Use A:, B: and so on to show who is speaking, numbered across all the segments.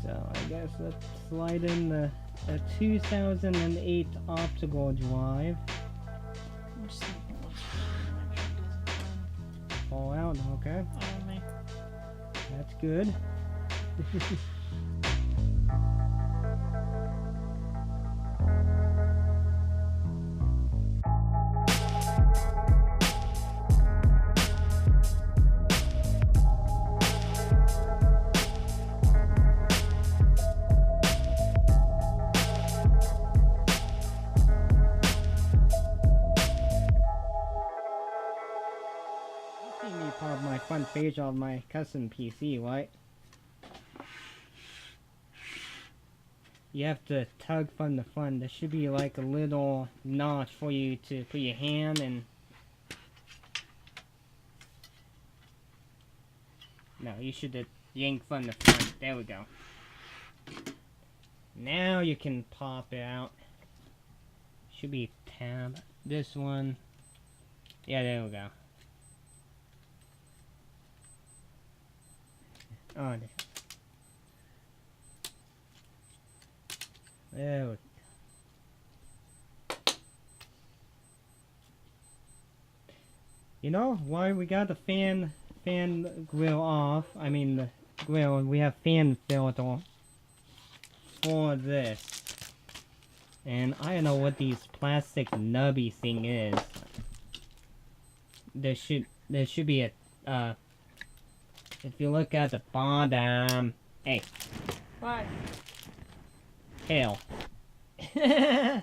A: So I guess let's slide in the 2008 optical drive. Fall out, okay.
B: Only.
A: That's good. Me pop my front page of my custom PC, right? You have to tug from the front. There should be like a little notch for you to put your hand and... No, you should yank from the front. There we go. Now you can pop it out. Should be tab. This one. Yeah, there we go. Oh, there we go. You know why we got the fan grill off? I mean the grill, we have fan filter for this. And I don't know what these plastic nubby thing is. There should be a if you look at the bottom. Hey.
B: What?
A: Hell.
B: I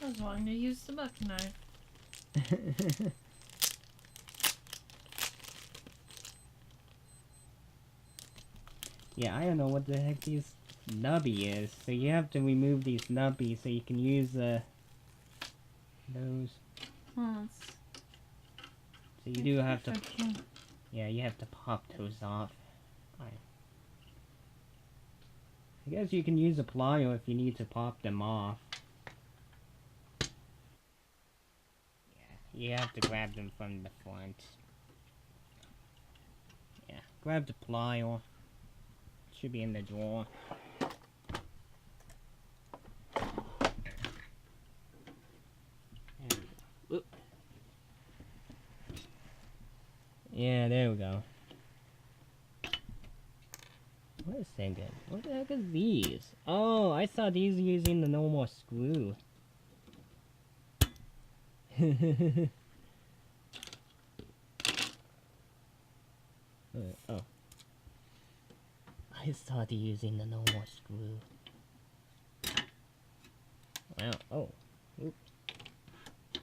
B: was wanting to use the buck knife.
A: Yeah, I don't know what the heck these nubby is. So you have to remove these nubbies so you can use those. So you do have to. Yeah, you have to pop those off. I guess you can use a plier if you need to pop them off. Yeah, you have to grab them from the front. Yeah, grab the plier. Should be in the drawer. Yeah, there we go. Wait a second. What the heck are these? Oh, I saw these using the normal screw. Oh. I saw these using the normal screw. Wow. Oh. Oops. I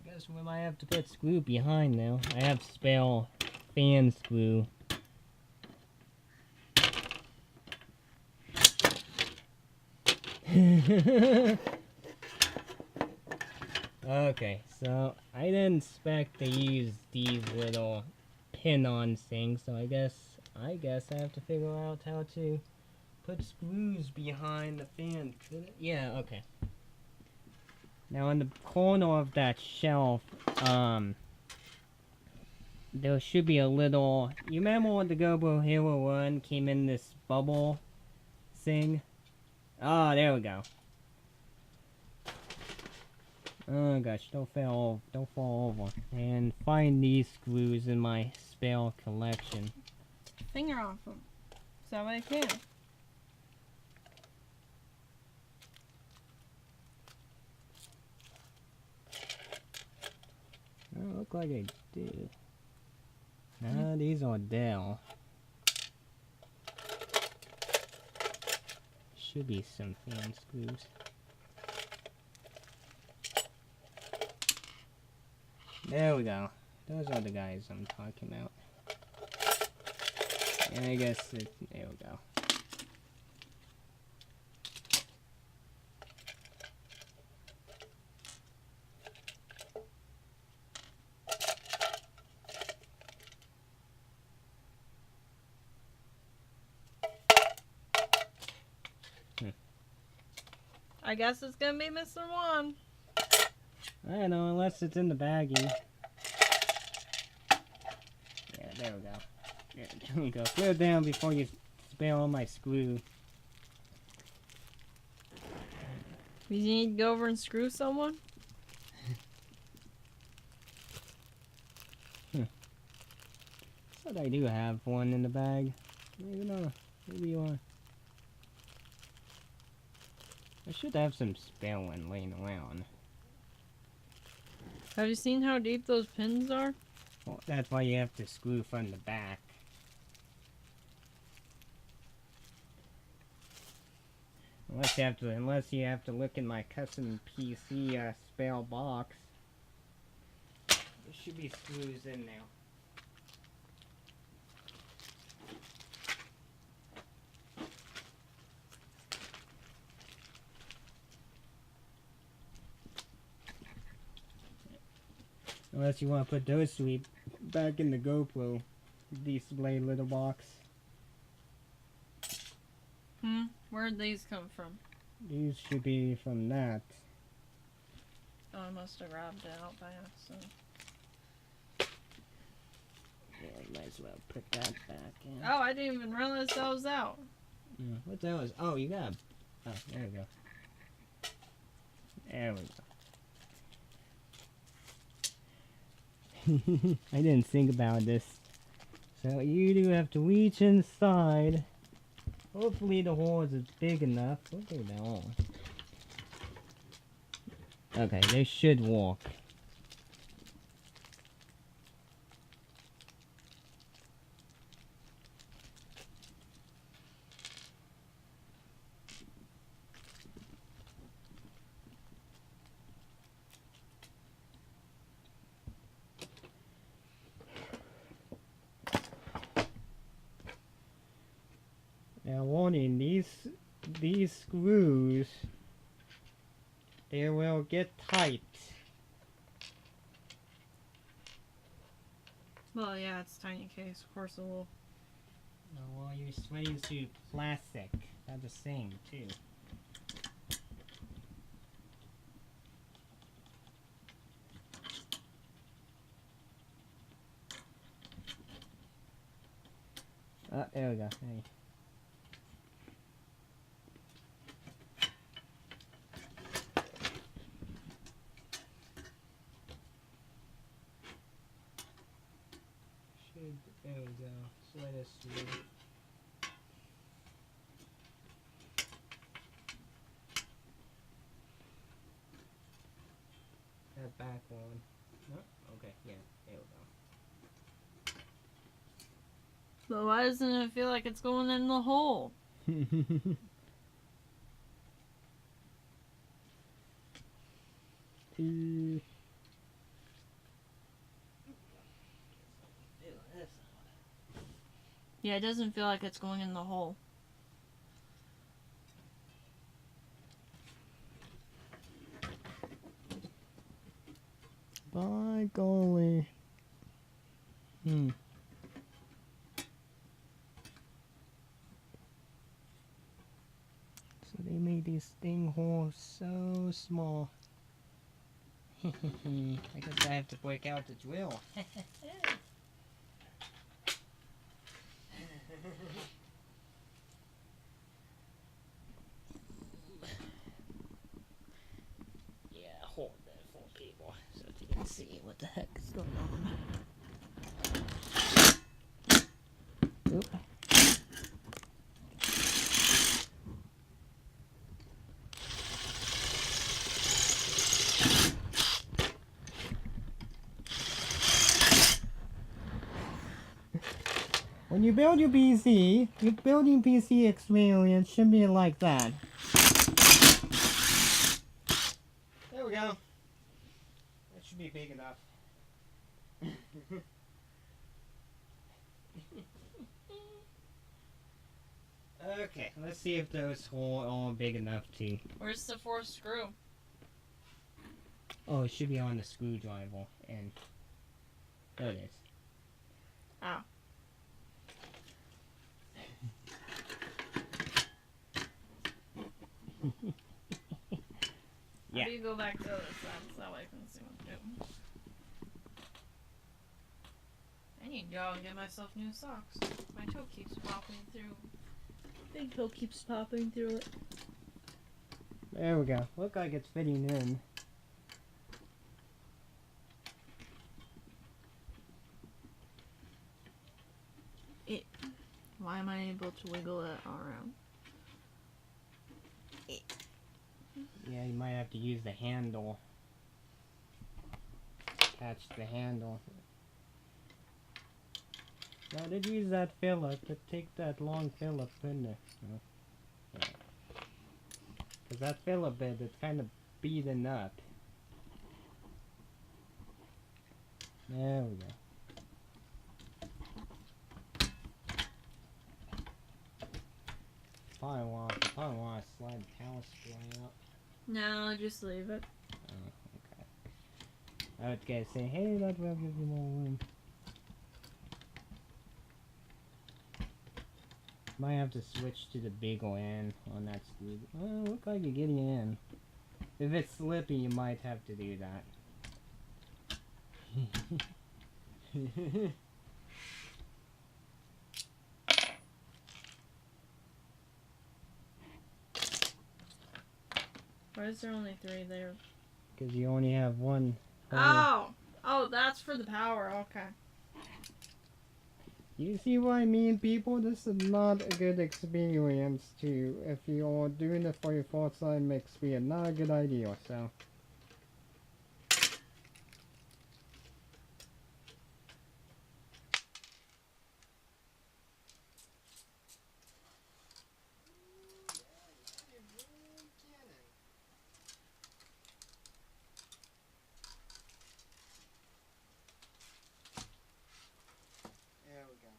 A: guess we might have to put screw behind now. I have spare fan screw. Okay, so I didn't expect to use these little pin-on things, so I guess I have to figure out how to put screws behind the fan. Yeah, okay. Now in the corner of that shelf, there should be a little... You remember when the Gobo Hero 1 came in this bubble thing? Oh, there we go. Oh gosh, don't fall over. And find these screws in my spare collection.
B: Finger off them. So I can.
A: Oh, look like I do. Nah, these are Dell. Should be some fan screws. There we go. Those are the guys I'm talking about. And I guess there we go.
B: I guess it's gonna be Mr. One.
A: I don't know, unless it's in the baggie. Yeah, there we go. Yeah, don't go. Put it down before you spill all my screw.
B: You need to go over and screw someone?
A: But I do have one in the bag. Maybe not. Maybe you are. I should have some spare one laying around.
B: Have you seen how deep those pins are?
A: Well, that's why you have to screw from the back. Unless you have to look in my custom PC spare box. There should be screws in there. Unless you want to put those three back in the GoPro display little box.
B: Where'd these come from?
A: These should be from that.
B: Oh, I must have grabbed it out by accident.
A: Yeah, you might as well put that back in.
B: Oh, I didn't even realize that was out.
A: What that was? Oh, you got. Oh, there we go. There we go. I didn't think about this. So you do have to reach inside. Hopefully the hole is big enough. Okay, now. Okay, they should walk. Now warning, these screws, they will get tight.
B: Well, yeah, it's a tiny case. Of course it will.
A: No, well, you're switching to plastic. That's the same too. Oh, there we go. Hey. There we go. Slide us through. That back one. Oh, okay, yeah, there we
B: But why doesn't it feel like it's going in the hole?
A: go.
B: Yeah, it doesn't feel like it's going in the hole.
A: By golly. So they made these thing holes so small. I guess I have to break out the drill. Yeah, hold that for people so that you can see what the heck is going on. Oop. When you build your PC, your building PC experience should be like that. There we go. That should be big enough. Okay, let's see if those holes are big enough to...
B: Where's the fourth screw?
A: Oh, it should be on the screwdriver, and... There it is.
B: Oh.
A: Yeah.
B: How do you go back to the other side so that way I can see what I'm doing? need to go and get myself new socks. My toe keeps popping through. Big toe keeps popping through it.
A: There we go. Look like it's fitting in.
B: Why am I able to wiggle it around?
A: Yeah, you might have to use the handle. Attach the handle. Now, did use that Phillip, but take that long Phillip in there. Oh, yeah. Because that Phillip bit, it's kind of beaten up. There we go. Probably want to slide the power supply out.
B: No, just leave it.
A: Oh, okay. I was gonna say, hey, that will give you more room. Might have to switch to the big end on that screw. Well, look like you're getting in. If it's slippy, you might have to do that.
B: Why is there only 3 there?
A: Because you only have one.
B: Oh! Oh, that's for the power, okay.
A: You see what I mean, people? This is not a good experience to, if you're doing it for your first time experience, not a good idea, so. There we go.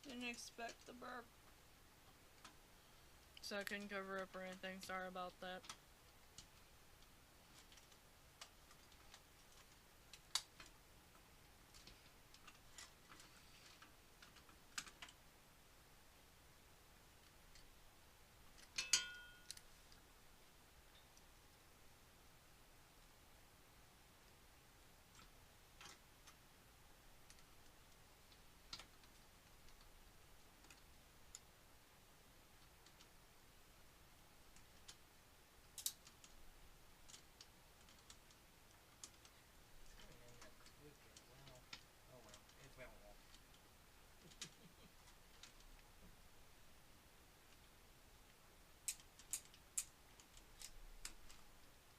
B: Didn't expect the burp. So I couldn't cover up or anything, sorry about that.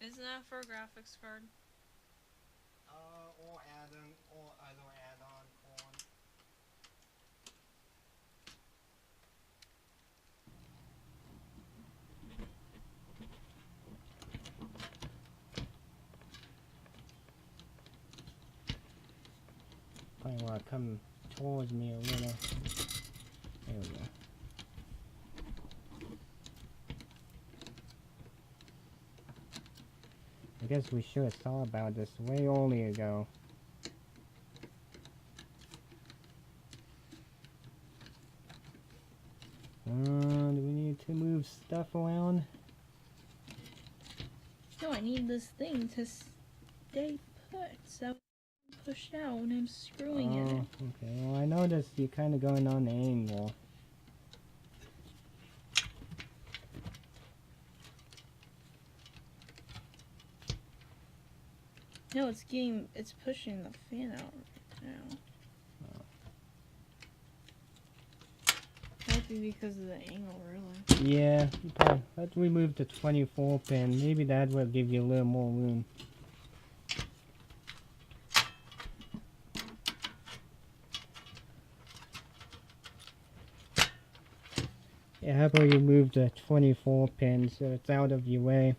B: Isn't that for a graphics card?
A: Or add-on, or other add-on corn. Probably want to come towards me a little. There we go. I guess we should have thought about this way earlier ago. Do we need to move stuff around?
B: No, I need this thing to stay put, so push out when I'm screwing in it.
A: Okay, well I noticed you're kind of going on the angle.
B: No, it's pushing the fan out right now. Might be because of the angle, really.
A: Yeah, okay. Let's remove the 24 pin. Maybe that will give you a little more room. Yeah, how about you move the 24 pin so it's out of your way?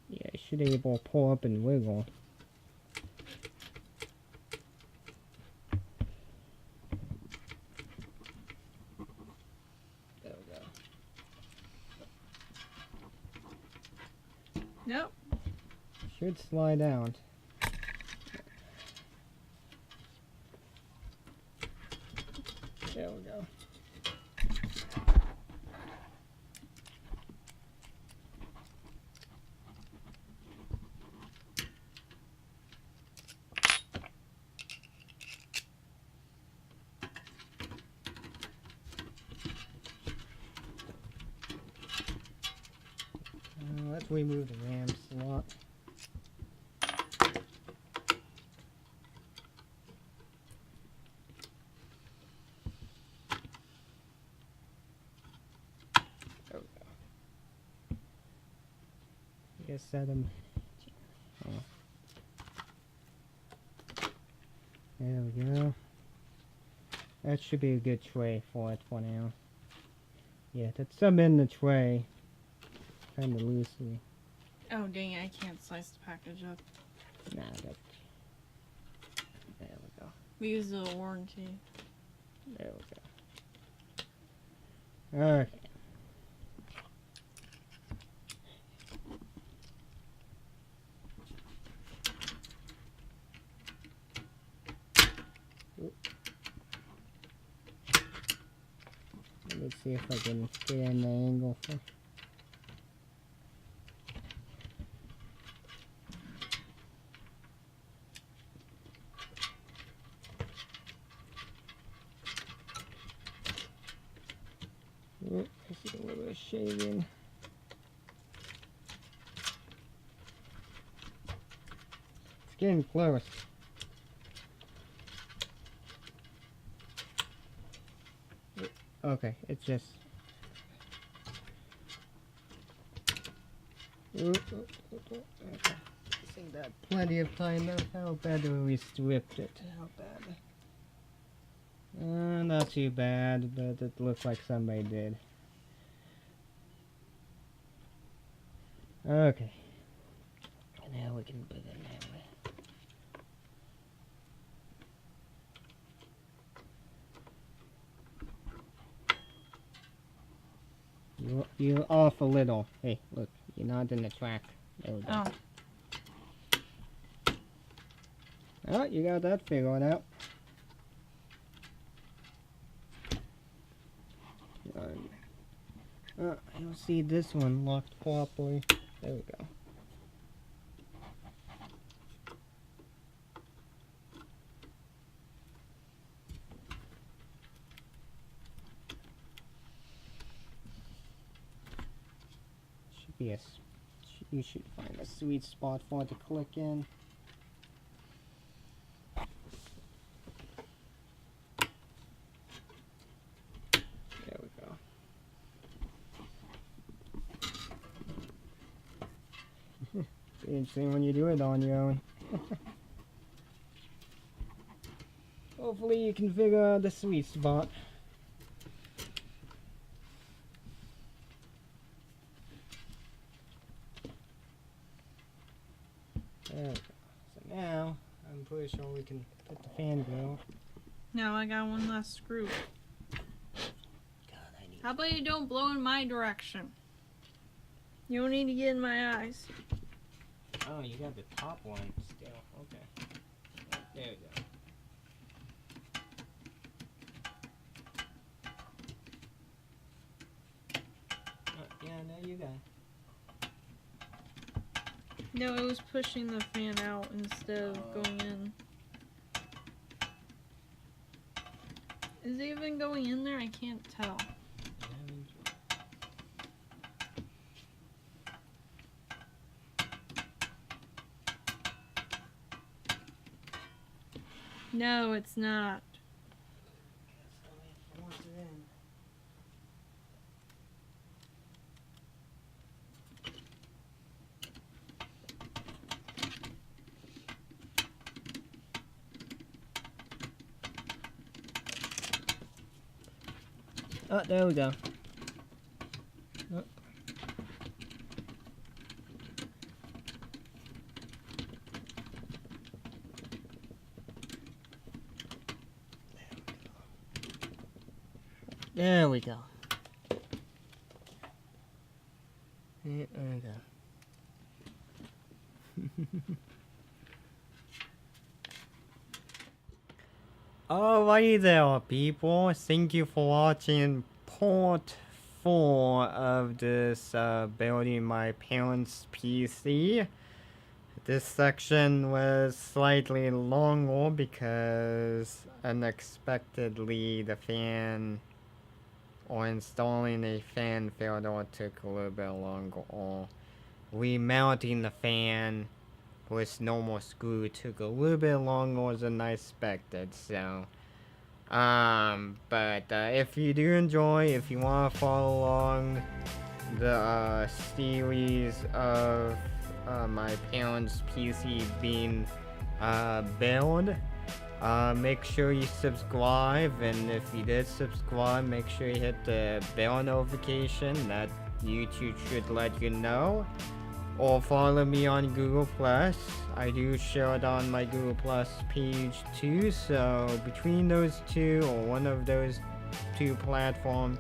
A: Yeah, you should be able to pull up and wiggle. There we go.
B: Nope.
A: Should slide out. There we go. remove the RAM slot. There we go. I guess set them. Oh. There we go. That should be a good tray for it for now. Yeah, that's some in the tray. Kind of loosely.
B: Oh dang, I can't slice the package up.
A: Nah, that. There we go.
B: We use the warranty.
A: There we go. Okay. Let me see if I can get in the angle. Oh, I see a little bit of shaving. It's getting close. Okay, it's just. Okay. I think that plenty of time now. How bad do we stripped it? How bad? Not too bad, but it looks like somebody did. Okay. Now we can put it that way. You're off a little. Hey, look, you're not in the track. There we go.
B: Oh.
A: Oh, you got that figured out. I don't see this one locked properly. There we go. Should be you should find a sweet spot for it to click in. There we go. It's interesting when you do it on your own. Hopefully you can figure out the sweet spot. There we go. So now, I'm pretty sure we can put the fan grill.
B: Now I got one last screw.
A: God, I need.
B: How about you don't blow in my direction? You don't need to get in my eyes.
A: Oh, you got the top one still. Okay. There we go. Oh, yeah, there you go.
B: No, it was pushing the fan out instead of going in. Is it even going in there? I can't tell. No, it's not.
A: Oh, there we go. Oh. There we go. There we go. Alrighty there, people. Thank you for watching part 4 of this building my parents' PC. This section was slightly longer because unexpectedly the fan or installing a fan failure took a little bit longer.
C: remounting the fan with normal screw took a little bit longer than I expected, so but if you do enjoy, if you want to follow along the series of my parents' PC being built, make sure you subscribe, and if you did subscribe, make sure you hit the bell notification that YouTube should let you know, or follow me on Google+. I do share it on my Google+ page too, so between those two, or one of those two platforms,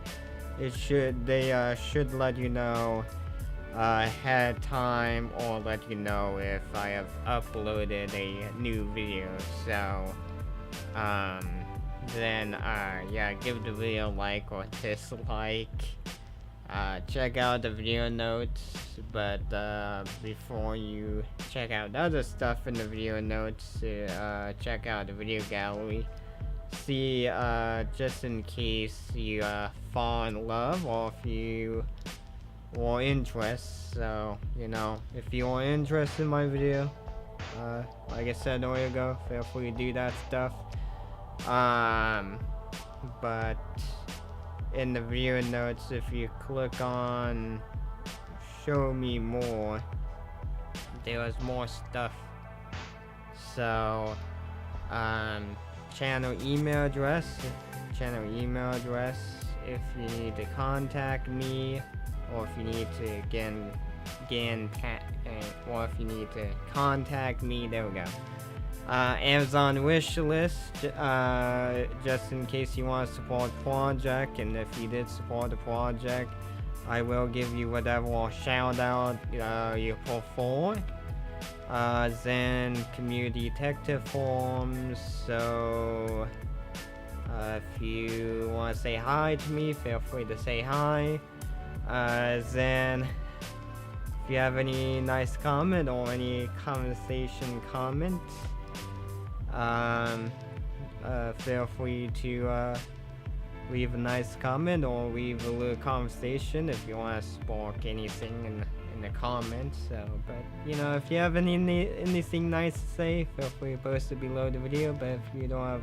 C: they should let you know ahead of time, or let you know if I have uploaded a new video. So then yeah, give the video a like or dislike. Check out the video notes, but before you check out other stuff in the video notes, check out the video gallery. See, just in case you fall in love, or if you are interested. So, you know, if you are interested in my video, like I said earlier ago, feel free to do that stuff. But in the video notes, if you click on show me more, there's more stuff. So channel email address if you need to contact me, or if you need to or if you need to contact me, there we go. Amazon wish list, just in case you want to support project, and if you did support the project, I will give you whatever shout out you prefer. Then community detective forums, so if you want to say hi to me, feel free to say hi. Then if you have any nice comment or any conversation comment, feel free to leave a nice comment or leave a little conversation if you want to spark anything in the comments. So, but you know, if you have anything nice to say, feel free to post it below the video. But if you don't have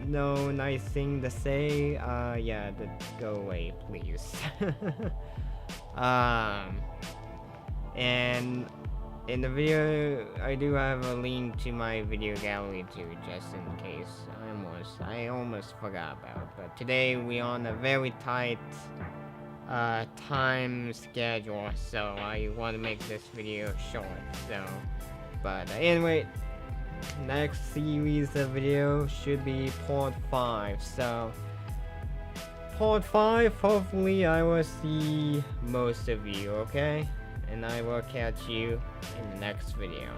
C: no nice thing to say, yeah, go away, please. And in the video, I do have a link to my video gallery too, just in case. I almost forgot about it. But today we on a very tight time schedule, so I want to make this video short. So, but anyway, next series of video should be part 5. So, part 5, hopefully I will see most of you, okay? And I will catch you in the next video.